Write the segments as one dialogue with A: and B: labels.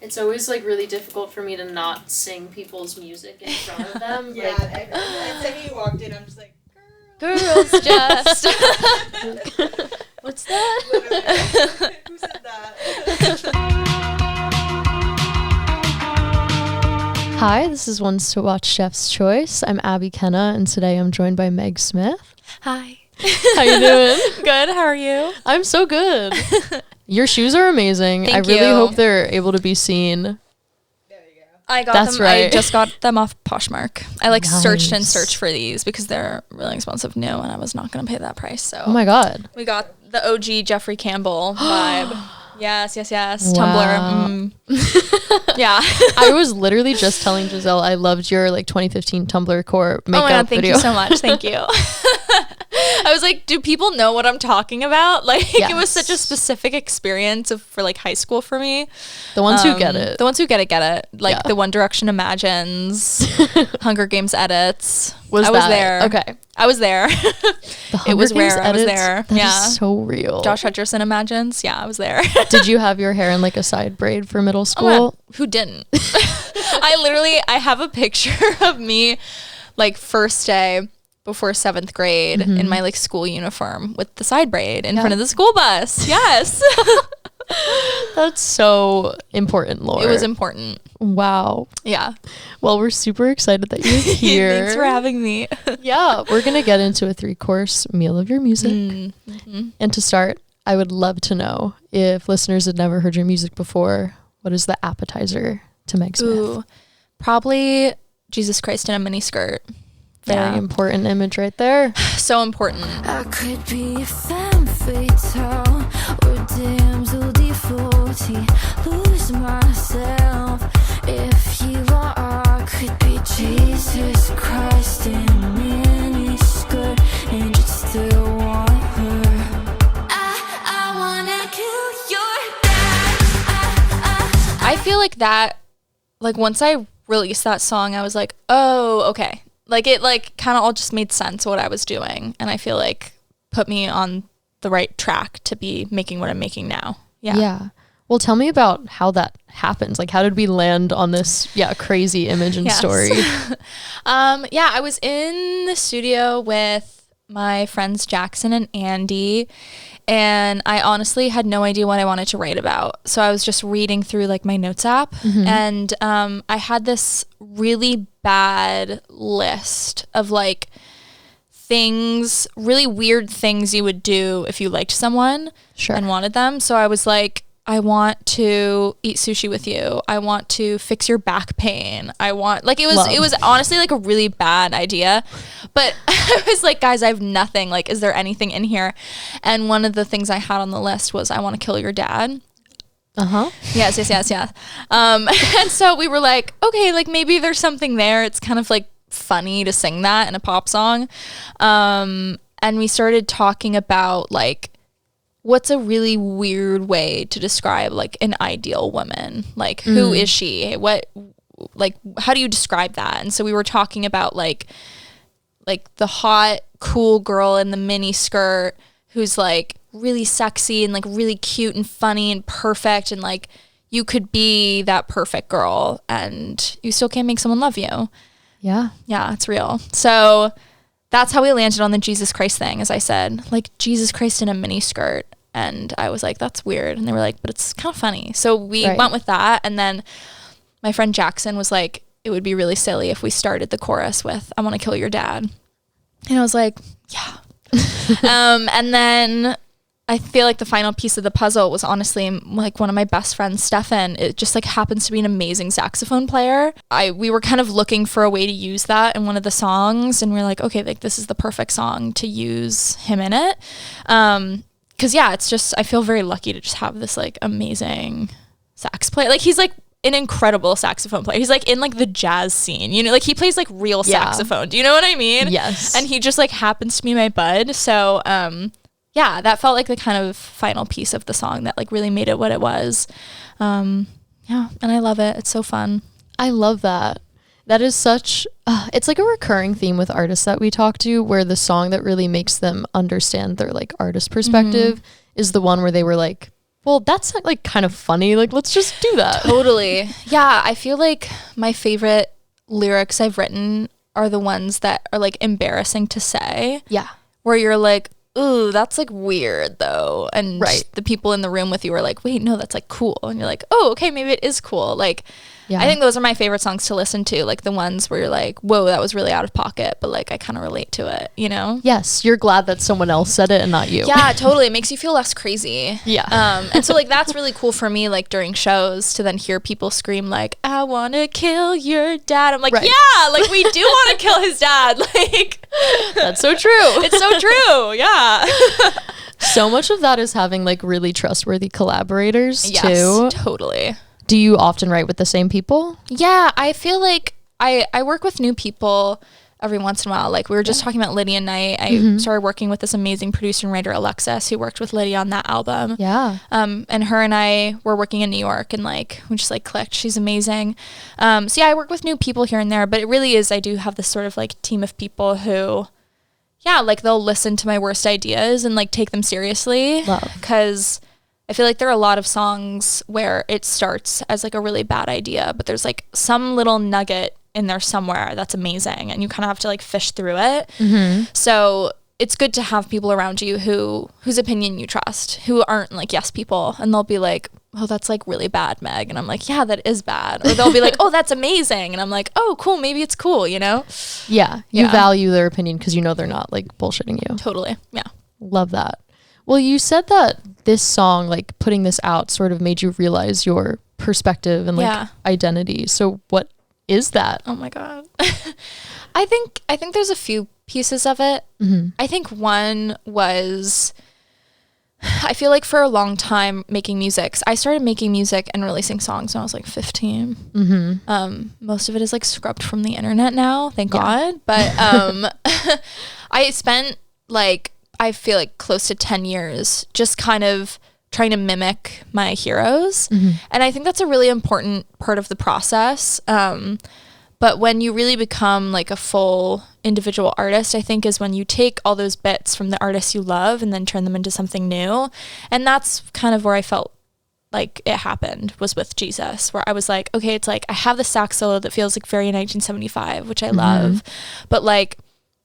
A: It's always like really difficult for me to not sing people's music in front of them.
B: Yeah,
A: like,
B: the second you walked in, I'm just like,
C: Girls just. What's that?
B: literally. Who said that?
D: Hi, this is Ones to Watch Chef's Choice. I'm Abby Kenna, and today I'm joined by Meg Smith.
C: Hi.
D: How you doing?
C: Good. How are you?
D: I'm so good. Your shoes are amazing.
C: Thank
D: I really
C: you.
D: hope they're able to be seen.
B: There you go.
C: I got
D: That's
C: them.
D: right.
C: I just got them off Poshmark. I searched and
D: Nice.
C: searched for these because they're really expensive new, and I was not going to pay that price. So
D: Oh my god.
C: we got the OG Jeffrey Campbell vibe. Yes.
D: Wow.
C: Tumblr. Yeah.
D: I was literally just telling Giselle I loved your 2015 Tumblr core makeup
C: Oh my God, thank
D: video.
C: you so much. Thank you. I was like, do people know what I'm talking about? It was such a specific experience for high school for me.
D: The ones who get it.
C: The ones who get it, get it.
D: Yeah.
C: The One Direction Imagines, Hunger Games edits. I was
D: that
C: there.
D: Okay.
C: I was there.
D: The
C: It was
D: Hunger Games
C: rare. I was
D: edits?
C: there.
D: That
C: Yeah.
D: is so real.
C: Josh Hutcherson Imagines. Yeah, I was there.
D: Did you have your hair in a side braid for middle
C: Oh
D: school?
C: my God, who didn't? I have a picture of me first day before 7th grade in my school uniform with the side braid in front of the school bus. Yes.
D: That's so important, Laura.
C: It was important.
D: Wow.
C: Yeah.
D: Well, we're super excited that you're here.
C: Thanks for having me.
D: Yeah, we're going to get into a 3-course meal of your music.
C: Mm-hmm.
D: And to start, I would love to know, if listeners had never heard your music before, what is the appetizer to Meg Smith?
C: Ooh, probably Jesus Christ in a miniskirt.
D: Very important image right there.
C: So important.
E: I could be a femme fatale or damsel devotee. Lose myself if you are. I could be Jesus Christ in a miniskirt and you'd still want her. I wanna kill your dad.
C: I feel like that, once I released that song, I was like, oh, okay. It kind of all just made sense what I was doing. And I feel put me on the right track to be making what I'm making now. Yeah.
D: Yeah. Well, tell me about how that happens. How did we land on this, crazy image and
C: Yes.
D: story?
C: I was in the studio with my friends Jackson and Andy, and I honestly had no idea what I wanted to write about. So I was just reading through my notes app, and I had this really bad list of things, really weird things you would do if you liked someone and wanted them. So I was like, I want to eat sushi with you. I want to fix your back pain. I want it was honestly a really bad idea. But I was like, guys, I have nothing. Is there anything in here? And one of the things I had on the list was I want to kill your dad.
D: Uh-huh.
C: Yes. And so we were like, okay, maybe there's something there. It's kind of funny to sing that in a pop song. And we started talking about what's a really weird way to describe an ideal woman? Who is she? What, how do you describe that? And so we were talking about the hot, cool girl in the mini skirt who's really sexy and really cute and funny and perfect, and you could be that perfect girl and you still can't make someone love you.
D: Yeah.
C: Yeah, it's real. So that's how we landed on the Jesus Christ thing, as I said, Jesus Christ in a mini skirt. And I was like, that's weird. And they were like, but it's kind of funny. So we went with that. And then my friend Jackson was like, it would be really silly if we started the chorus with, I want to kill your dad. And I was like, yeah. And then I feel the final piece of the puzzle was honestly one of my best friends, Stefan. It just happens to be an amazing saxophone player. We were kind of looking for a way to use that in one of the songs, and we were like, okay, this is the perfect song to use him in it. Cause it's just, I feel very lucky to just have this amazing sax player. He's an incredible saxophone player. He's in the jazz scene, he plays real saxophone. Do you know what I mean?
D: Yes.
C: And he just happens to be my bud. So, that felt like the kind of final piece of the song that really made it what it was. And I love it. It's so fun.
D: I love that. That is such, it's a recurring theme with artists that we talk to, where the song that really makes them understand their artist perspective is the one where they were well, that's like kind of funny. Like, let's just do that.
C: Totally. Yeah, I feel like my favorite lyrics I've written are the ones that are like embarrassing to say.
D: Yeah.
C: Where you're like, ooh, that's like weird though. And the people in the room with you are like, wait, no, that's like cool. And you're like, oh, okay, maybe it is cool. Like, yeah. I think those are my favorite songs to listen to. Like the ones where you're like, whoa, that was really out of pocket, but like I kind of relate to it, you know?
D: Yes. You're glad that someone else said it and not you.
C: Yeah, totally. It makes you feel less crazy.
D: Yeah.
C: And so like that's really cool for me, like during shows to then hear people scream like, I want to kill your dad. I'm like, yeah, like we do want to kill his dad. Like,
D: that's so true.
C: It's so true. Yeah.
D: So much of that is having like really trustworthy collaborators too.
C: Totally.
D: Do you often write with the same people?
C: Yeah, I feel like I work with new people every once in a while. Like we were just talking about Lydia Knight. I started working with this amazing producer and writer, Alexis, who worked with Lydia on that album.
D: Yeah.
C: And her and I were working in New York and like we just like clicked. She's amazing. So yeah, I work with new people here and there, but it really is, I do have this sort of like team of people who, yeah, like they'll listen to my worst ideas and like take them seriously.
D: Love.
C: 'Cause I feel like there are a lot of songs where it starts as like a really bad idea, but there's like some little nugget in there somewhere that's amazing and you kind of have to like fish through it. So it's good to have people around you whose opinion you trust, who aren't like yes people, and they'll be like, oh, that's like really bad, Meg. And I'm like, yeah, that is bad. Or they'll be like, oh, that's amazing. And I'm like, oh, cool, maybe it's cool, you know?
D: Yeah. You value their opinion because you know they're not like bullshitting you.
C: Totally. Yeah.
D: Love that. Well, you said that this song, like putting this out, sort of made you realize your perspective and like identity. So what is that?
C: Oh my God. I think there's a few pieces of it. I think one was, I feel like for a long time making music, I started making music and releasing songs when I was like 15. Most of it is like scrubbed from the internet now, thank God. But I spent like, I feel like close to 10 years just kind of trying to mimic my heroes. And I think that's a really important part of the process. But when you really become like a full individual artist, I think is when you take all those bits from the artists you love and then turn them into something new. And that's kind of where I felt like it happened, was with Jesus, where I was like, okay, it's like I have the sax solo that feels like very 1975, which I love. But like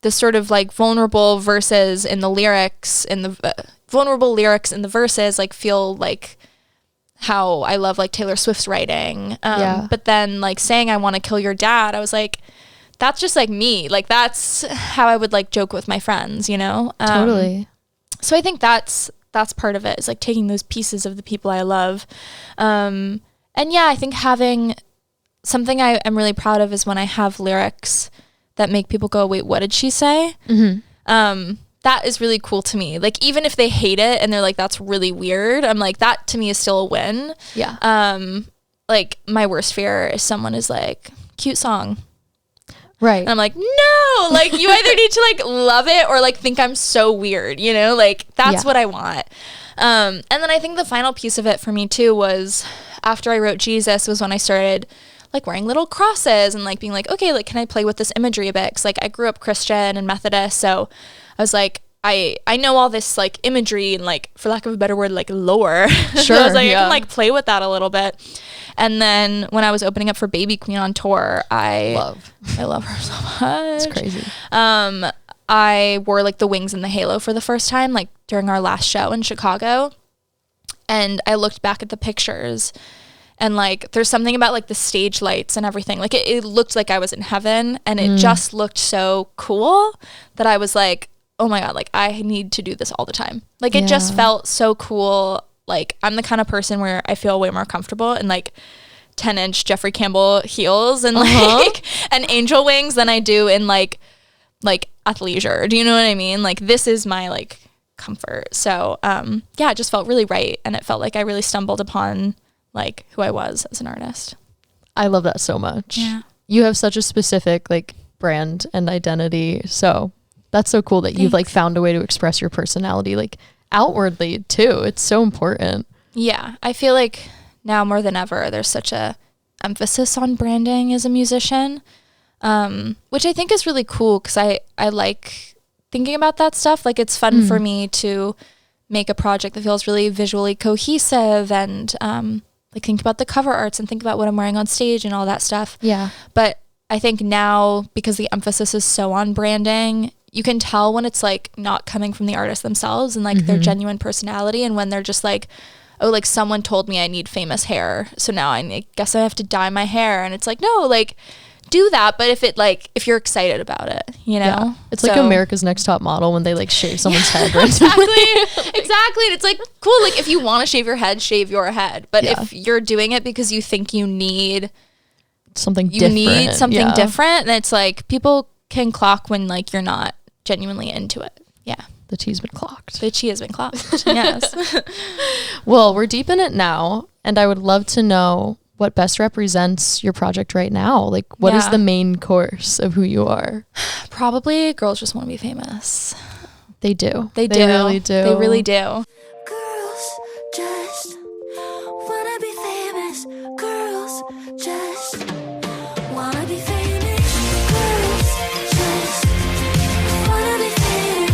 C: the sort of like vulnerable verses in the lyrics, in the vulnerable lyrics in the verses, like feel like how I love like Taylor Swift's writing. But then like saying I want to kill your dad, I was like, that's just like me. Like that's how I would like joke with my friends, you know?
D: Totally.
C: So I think that's part of it, is like taking those pieces of the people I love. And yeah, I think having something I am really proud of is when I have lyrics that make people go, wait, what did she say? That is really cool to me. Like, even if they hate it and they're like, that's really weird, I'm like, that to me is still a win.
D: Yeah.
C: Like, my worst fear is someone is like, cute song.
D: Right.
C: And I'm like, no, like, you either need to like love it or like think I'm so weird, you know? Like, that's what I want. And then I think the final piece of it for me too was after I wrote Jesus was when I started like wearing little crosses and like being like, okay, like, can I play with this imagery a bit? 'Cause like I grew up Christian and Methodist, so I was like, I know all this like imagery and like, for lack of a better word, like lore.
D: Sure.
C: So I was like, I can like play with that a little bit. And then when I was opening up for Baby Queen on tour, I love her so much.
D: It's crazy.
C: I wore like the wings and the halo for the first time, like during our last show in Chicago. And I looked back at the pictures and like, there's something about like the stage lights and everything. Like it looked like I was in heaven, and it just looked so cool that I was like, oh my God, like I need to do this all the time. Like it just felt so cool. Like I'm the kind of person where I feel way more comfortable in like 10-inch Jeffrey Campbell heels and like and angel wings than I do in like athleisure. Do you know what I mean? Like this is my like comfort. So yeah, it just felt really right, and it felt like I really stumbled upon like who I was as an artist.
D: I love that so much.
C: Yeah.
D: You have such a specific like brand and identity. So that's so cool that you've like found a way to express your personality like outwardly too. It's so important. Yeah.
C: I feel like now more than ever, there's such a emphasis on branding as a musician, which I think is really cool because I like thinking about that stuff. Like it's fun for me to make a project that feels really visually cohesive and like think about the cover arts and think about what I'm wearing on stage and all that stuff.
D: Yeah.
C: But I think now, because the emphasis is so on branding, you can tell when it's like not coming from the artist themselves and like their genuine personality, and when they're just like, oh, like someone told me I need famous hair, so now I guess I have to dye my hair. And it's like, no, like do that, but if you're excited about it, you know?
D: Yeah. It's like America's Next Top Model when they like shave someone's head. Right?
C: Exactly. And it's like, cool, like if you want to shave your head, shave your head. But if you're doing it because you think you need
D: something different,
C: and it's like people can clock when like you're not genuinely into it. Yeah.
D: The tea's been clocked.
C: The tea has been clocked. Yes.
D: Well, we're deep in it now, and I would love to know what best represents your project right now. Like, what is the main course of who you are?
C: Probably girls just want to be famous.
D: They do.
C: They
D: really do.
C: They really do.
E: Girls just wanna be famous. Girls just wanna be famous. Girls just wanna be famous.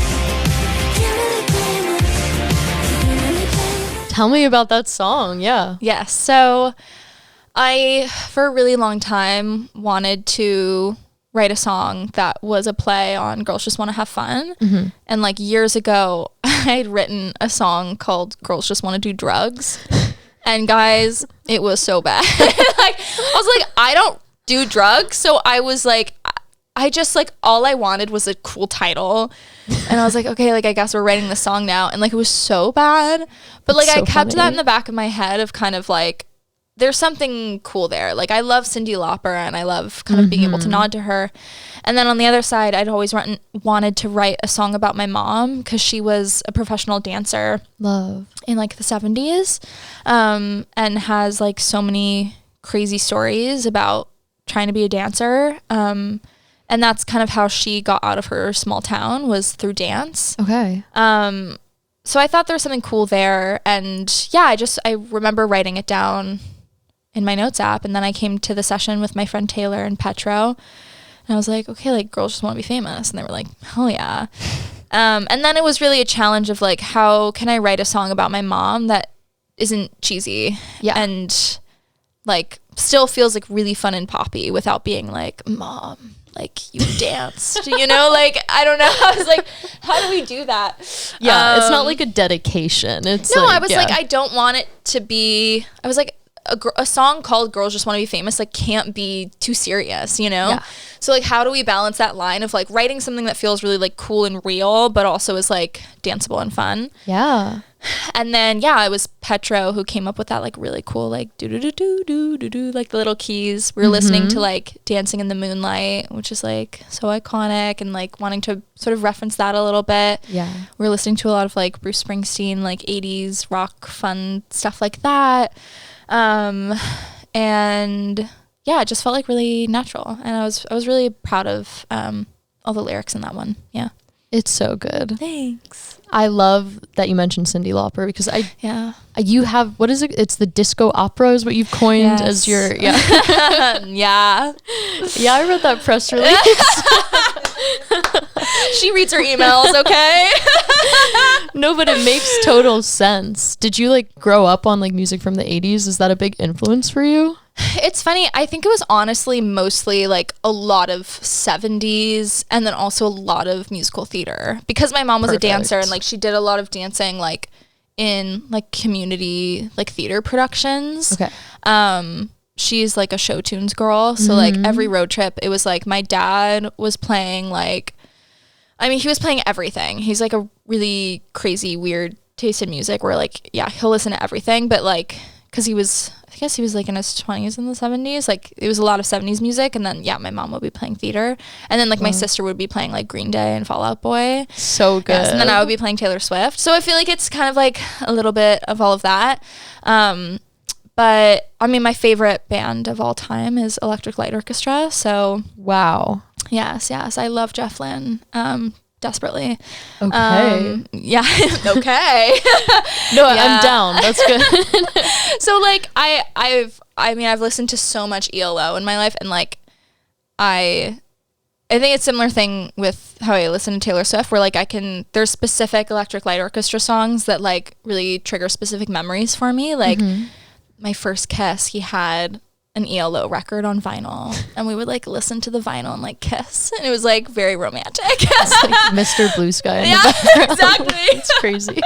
E: Can't really blame us. Can't really blame us.
D: Tell me about that song. Yeah.
C: Yes. So I, for a really long time, wanted to write a song that was a play on Girls Just Want to Have Fun.
D: Mm-hmm.
C: And like years ago, I had written a song called Girls Just Want to Do Drugs. And guys, it was so bad. Like, I was like, I don't do drugs. So I was like, I just like, all I wanted was a cool title. And I was like, okay, like I guess we're writing the song now. And like, it was so bad. But like,
D: It's so
C: I kept
D: funny.
C: that in the back of my head of kind of like, there's something cool there. Like I love Cyndi Lauper and I love kind of being able to nod to her. And then on the other side, I'd always wanted to write a song about my mom because she was a professional dancer
D: Love.
C: in like the 70s and has like so many crazy stories about trying to be a dancer. And that's kind of how she got out of her small town, was through dance.
D: Okay.
C: So I thought there was something cool there. And yeah, I remember writing it down in my notes app, and then I came to the session with my friend Taylor and Petro, and I was like, okay, like girls just want to be famous, and they were like, hell yeah. And then it was really a challenge of like, how can I write a song about my mom that isn't cheesy and like still feels like really fun and poppy without being like, mom, like you danced, you know, like I don't know. I was like, how do we do that?
D: Yeah, it's not like a dedication. It's
C: no,
D: like,
C: I was like, I don't want it to be. I was like, a song called Girls Just Want to Be Famous like can't be too serious, you know?
D: Yeah.
C: So like, how do we balance that line of like writing something that feels really like cool and real, but also is like danceable and fun?
D: Yeah.
C: And then it was Petro who came up with that like really cool like do do do do do do do, like the little keys. We were listening to like Dancing in the Moonlight, which is like so iconic, and like wanting to sort of reference that a little bit.
D: Yeah.
C: We were listening to a lot of like Bruce Springsteen, like 80s rock fun stuff like that. And yeah, it just felt like really natural, and I was really proud of all the lyrics in that one. Yeah,
D: It's so good.
C: thanks.
D: I love that you mentioned Cyndi Lauper because
C: Yeah.
D: you have, what is it? It's the disco opera is what you've coined as your,
C: yeah.
D: Yeah, I read that press release.
C: She reads her emails, okay?
D: No, but it makes total sense. Did you like grow up on like music from the 80s? Is that a big influence for you?
C: It's funny. I think it was honestly mostly like a lot of 70s and then also a lot of musical theater, because my mom was a dancer and like she did a lot of dancing like in like community like theater productions.
D: Okay.
C: She's like a show tunes girl. So like every road trip, it was like my dad was playing like, I mean, he was playing everything. He's like a really crazy, weird taste in music where like, yeah, he'll listen to everything, but like, cause I guess he was like in his 20s in the 70s. Like it was a lot of 70s music. And then, yeah, my mom would be playing theater. And then like my sister would be playing like Green Day and Fall Out Boy.
D: So good.
C: Yes, and then I would be playing Taylor Swift. So I feel like it's kind of like a little bit of all of that. But I mean, my favorite band of all time is Electric Light Orchestra. So
D: Wow.
C: yes, I love Jeff Lynne desperately.
D: Okay.
C: Yeah. Okay.
D: No,
C: Yeah.
D: I'm down. That's good.
C: So like I've listened to so much ELO in my life, and like I I think it's a similar thing with how I listen to Taylor Swift, where like there's specific Electric Light Orchestra songs that like really trigger specific memories for me. Like my first kiss, he had an ELO record on vinyl, and we would like listen to the vinyl and like kiss, and it was like very romantic.
D: It's like Mr. Blue Sky.
C: Yeah, exactly.
D: It's crazy.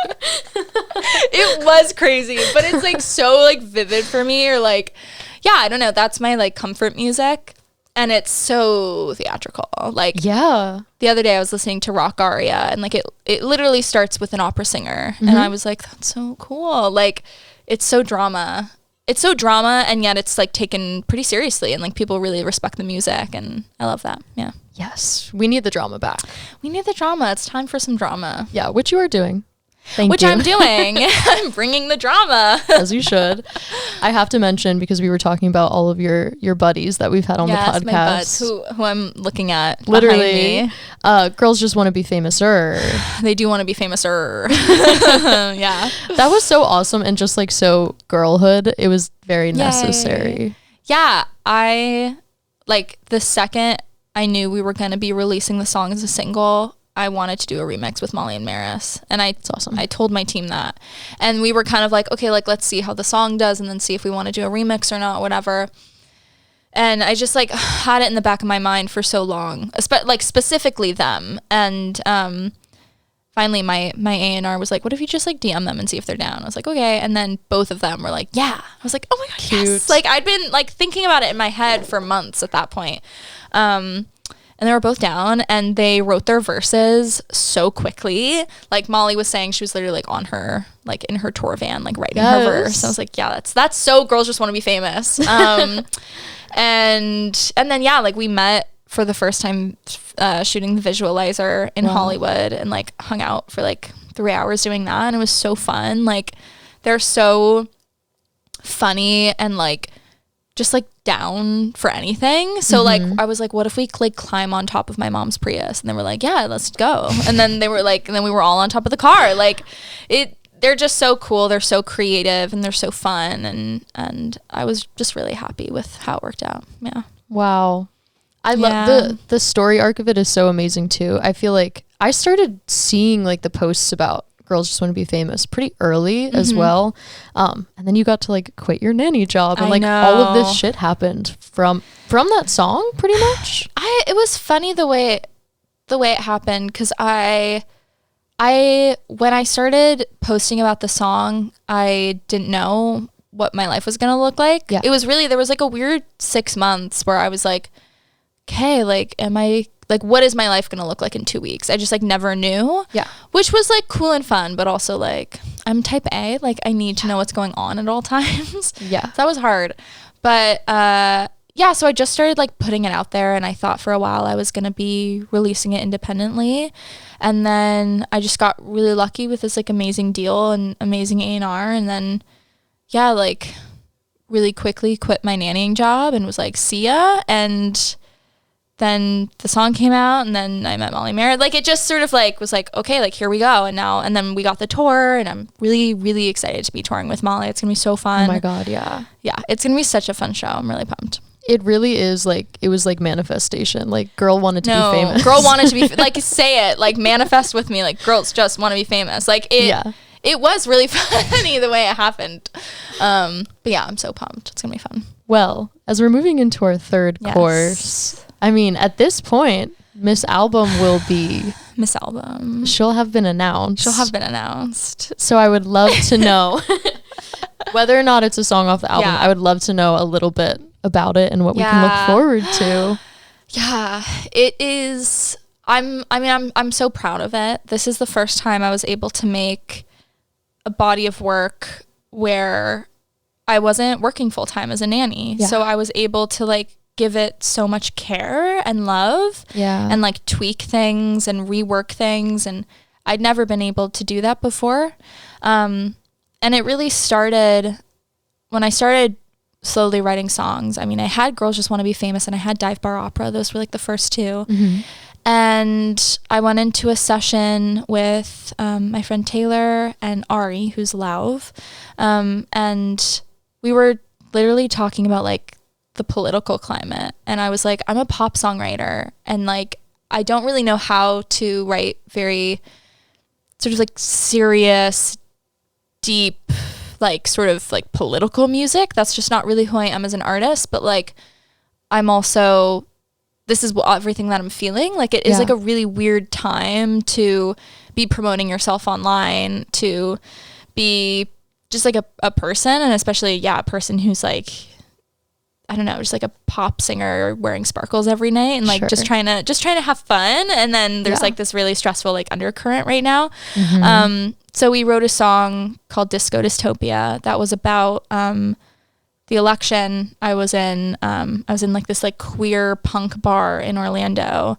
C: It was crazy, but it's like so like vivid for me, or like, yeah, I don't know. That's my like comfort music, and it's so theatrical. Like,
D: yeah.
C: The other day I was listening to Rock Aria, and like it literally starts with an opera singer, and I was like, that's so cool. Like, it's so drama. It's so drama, and yet it's like taken pretty seriously, and like people really respect the music, and I love that. Yeah.
D: Yes, we need the drama back.
C: We need the drama. It's time for some drama.
D: Yeah, which you are doing. Thank you.
C: I'm doing. I'm bringing the drama.
D: As you should. I have to mention, because we were talking about all of your buddies that we've had on the podcast.
C: My buds, who I'm looking at
D: literally. Girls just want to be famouser.
C: They do want to be famouser. Yeah.
D: That was so awesome, and just like so girlhood. It was very necessary.
C: Yeah. I like the second I knew we were going to be releasing the song as a single, I wanted to do a remix with Molly and Maris, and it's awesome. I told my team that, and we were kind of like, okay, like let's see how the song does, and then see if we want to do a remix or not, whatever. And I just like had it in the back of my mind for so long, like specifically them. And finally, my A&R was like, "What if you just like DM them and see if they're down?" I was like, "Okay." And then both of them were like, "Yeah." I was like, "Oh my god,
D: cute."
C: Yes!" Like I'd been like thinking about it in my head for months at that point. And they were both down, and they wrote their verses so quickly. Like Molly was saying, she was literally like on her, like in her tour van, like writing her verse. I was like, yeah, that's so Girls Just Want to Be Famous. And then, yeah, like we met for the first time shooting the visualizer in Hollywood, and like hung out for like 3 hours doing that. And it was so fun. Like they're so funny and like just like down for anything. So like I was like, what if we like climb on top of my mom's Prius? And they were like, yeah, let's go. And then they were like, and then we were all on top of the car. Like they're just so cool. They're so creative, and they're so fun. And I was just really happy with how it worked out. Yeah.
D: Wow. I love the story arc of it is so amazing too. I feel like I started seeing like the posts about Girls Just Want to Be Famous pretty early as well. And then you got to like quit your nanny job, and like all of this shit happened from that song pretty much.
C: It was funny the way it happened, because I when I started posting about the song, I didn't know what my life was going to look like. Yeah. It was really, there was like a weird 6 months where I was like, okay, like what is my life gonna look like in 2 weeks? I just like never knew. Yeah. Which was like cool and fun, but also like I'm type A, like I need to know what's going on at all times. Yeah. So that was hard. But yeah, so I just started like putting it out there, and I thought for a while I was gonna be releasing it independently. And then I just got really lucky with this like amazing deal and amazing A&R, and then yeah, like really quickly quit my nannying job and was like, see ya. And then the song came out, and then I met Molly Merritt. Like it just sort of like was like, okay, like here we go. And then we got the tour, and I'm really, really excited to be touring with Molly. It's gonna be so fun.
D: Oh my God, yeah.
C: Yeah, it's gonna be such a fun show. I'm really pumped.
D: It really is like, it was like manifestation. Like girl wanted to be famous.
C: Girl wanted to be, like say it, like manifest with me, like girls just want to be famous. Like it was really funny the way it happened. But yeah, I'm so pumped. It's gonna be fun.
D: Well, as we're moving into our third course, I mean, at this point, Miss Album will be...
C: Miss Album.
D: She'll have been announced. So I would love to know whether or not it's a song off the album. I would love to know a little bit about it and what we can look forward to.
C: Yeah, it is... I'm so proud of it. This is the first time I was able to make a body of work where I wasn't working full-time as a nanny. Yeah. So I was able to like give it so much care and love and like tweak things and rework things, and I'd never been able to do that before. And it really started when I started slowly writing songs. I mean, I had Girls Just Want to Be Famous and I had Dive Bar Opera. Those were like the first two. And I went into a session with my friend Taylor and Ari, who's Lauv, and we were literally talking about like the political climate, and I was like, I'm a pop songwriter, and like I don't really know how to write very sort of like serious, deep, like sort of like political music. That's just not really who I am as an artist. But like, I'm also, this is everything that I'm feeling. Like it is like a really weird time to be promoting yourself online, to be just like a person, and especially a person who's like, I don't know, just like a pop singer wearing sparkles every night and like just trying to have fun. And then there's like this really stressful like undercurrent right now. So we wrote a song called Dystopia that was about the election. I was in like this like queer punk bar in Orlando.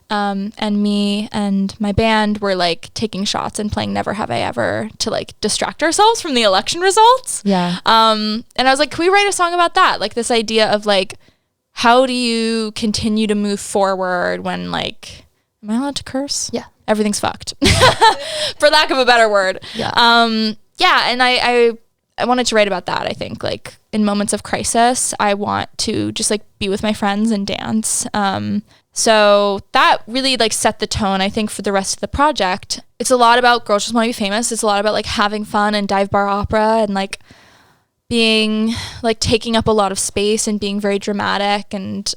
C: And me and my band were like taking shots and playing Never Have I Ever to like distract ourselves from the election results.
D: Yeah.
C: And I was like, can we write a song about that? Like this idea of like, how do you continue to move forward when like, am I allowed to curse?
D: Yeah.
C: Everything's fucked, for lack of a better word.
D: Yeah.
C: And I wanted to write about that. I think like in moments of crisis, I want to just like be with my friends and dance. So that really like set the tone, I think, for the rest of the project. It's a lot about Girls Just Want to Be Famous. It's a lot about like having fun and dive bar opera and like being like taking up a lot of space and being very dramatic and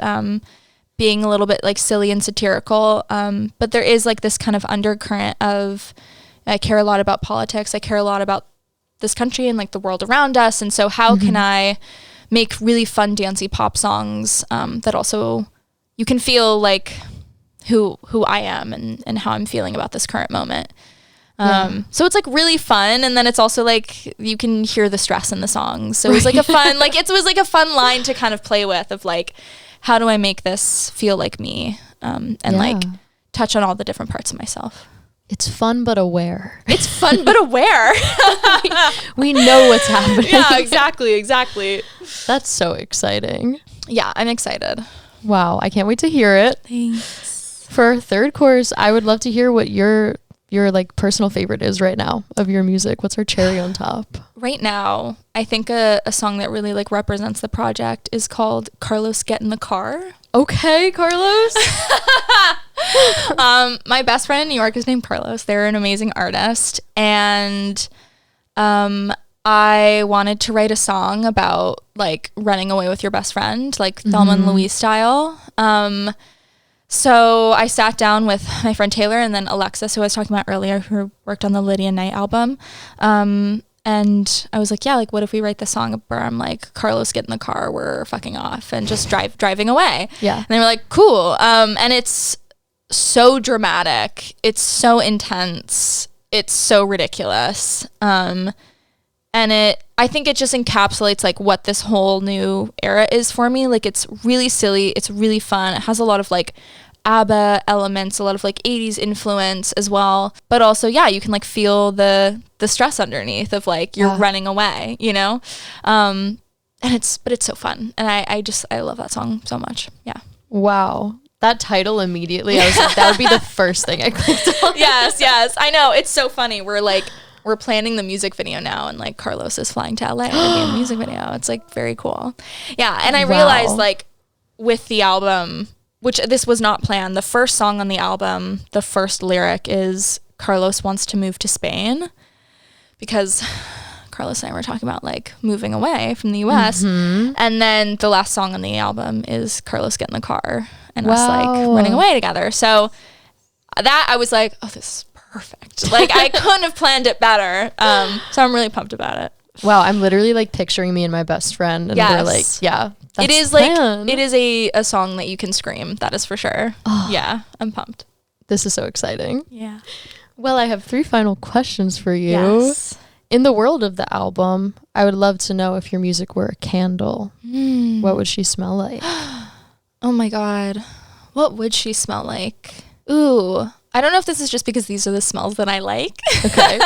C: being a little bit like silly and satirical. But there is like this kind of undercurrent of, I care a lot about politics. I care a lot about this country and like the world around us. And so how can I make really fun, dancey pop songs that also you can feel like who I am and how I'm feeling about this current moment. So it's like really fun. And then it's also like, you can hear the stress in the songs. So it was like a fun, like it was like a fun line to kind of play with of like, how do I make this feel like me? And like touch on all the different parts of myself.
D: It's fun, but aware.
C: It's fun, but aware.
D: We know what's happening.
C: Yeah, exactly.
D: That's so exciting.
C: Yeah, I'm excited.
D: Wow, I can't wait to hear it.
C: Thanks.
D: For our third course, I would love to hear what your like personal favorite is right now of your music. What's our cherry on top?
C: Right now, I think a song that really like represents the project is called Carlos Get in the Car.
D: Okay, Carlos.
C: My best friend in New York is named Carlos. They're an amazing artist. And I wanted to write a song about like running away with your best friend, like Thelma and Louise style. So I sat down with my friend Taylor and then Alexis, who I was talking about earlier, who worked on the Lydia Knight album. And I was like, yeah, like what if we write this song where I'm like, Carlos, get in the car, we're fucking off, and just driving away. Yeah. And they were like, cool. And it's so dramatic. It's so intense. It's so ridiculous. And I think it just encapsulates like what this whole new era is for me. Like it's really silly. It's really fun. It has a lot of like ABBA elements, a lot of like 80s influence as well. But also, yeah, you can like feel the stress underneath of like you're running away, you know? And it's so fun. And I love that song so much. Yeah.
D: Wow. That title immediately, I was like, that would be the first thing I clicked on.
C: Yes. I know. It's so funny. We're planning the music video now, and like Carlos is flying to LA to be in the music video. It's like very cool. Yeah. And I realized like with the album, which this was not planned, the first song on the album, the first lyric is Carlos wants to move to Spain, because Carlos and I were talking about like moving away from the US. And then the last song on the album is Carlos Get in the Car and us like running away together. So that I was like, oh, this is perfect. Like I couldn't have planned it better. So I'm really pumped about it.
D: Wow, I'm literally like picturing me and my best friend, and we're like, yeah,
C: it is like it is a song that you can scream. That is for sure. Yeah, I'm pumped.
D: This is so exciting.
C: Yeah.
D: Well, I have 3 final questions for you.
C: Yes.
D: In the world of the album, I would love to know if your music were a candle, what would she smell like?
C: Oh my God. What would she smell like? Ooh. I don't know if this is just because these are the smells that I like. Okay.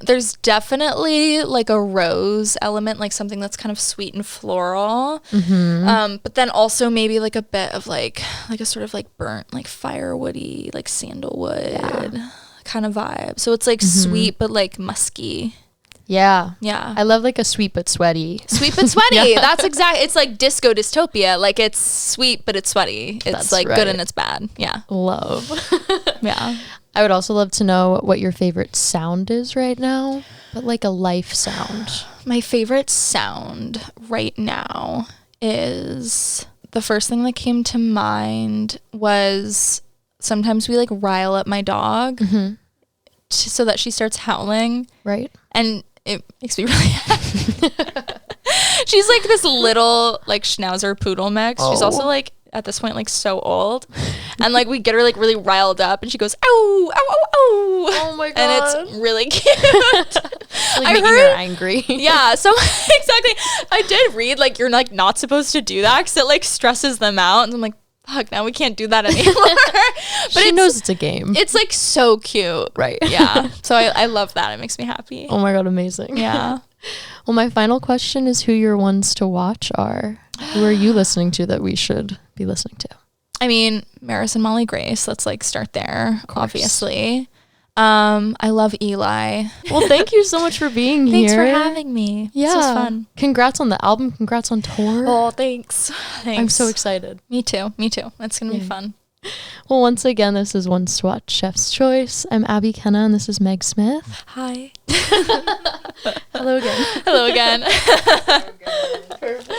C: There's definitely like a rose element, like something that's kind of sweet and floral. But then also maybe like a bit of like a sort of like burnt, like firewoody, like sandalwood kind of vibe. So it's like sweet, but like musky.
D: Yeah.
C: Yeah.
D: I love like a sweet but sweaty.
C: Sweet but sweaty.
D: Yeah.
C: That's exact. It's like disco dystopia. Like it's sweet but it's sweaty. It's
D: That's
C: like
D: right.
C: good and it's bad. Yeah.
D: Love.
C: Yeah.
D: I would also love to know what your favorite sound is right now, but like a life sound.
C: My favorite sound right now is, the first thing that came to mind was sometimes we like rile up my dog so that she starts howling.
D: Right.
C: And it makes me really happy. She's like this little like schnauzer poodle mix. She's also like at this point like so old, and like we get her like really riled up and she goes ow ow ow ow.
D: Oh my god.
C: And it's really cute.
D: Like
C: I
D: making
C: heard-
D: her angry.
C: Yeah, so exactly. I did read like you're like not supposed to do that because it like stresses them out, and I'm like, fuck, now we can't do that anymore. But
D: She knows it's a game.
C: it's like so cute.
D: Right.
C: Yeah. So I love that. It makes me happy.
D: Oh my god, amazing.
C: Yeah.
D: Well, my final question is who your ones to watch are. Who are you listening to that we should be listening to?
C: I mean, Maris and Molly Grace. Let's like start there, obviously. I love Eli.
D: Well, thank you so much for being
C: Thanks
D: here.
C: for having me.
D: Yeah.
C: This was fun.
D: Congrats on the album. Congrats on tour.
C: Oh, thanks.
D: I'm so excited.
C: Me too. Me too. It's going to be
D: Yeah.
C: fun.
D: Well, once again, this is Ones to Watch Chef's Choice. I'm Abby Kenna, and this is Meg Smith.
C: Hi.
D: Hello again.
C: Hello again.
B: So good.
C: Perfect.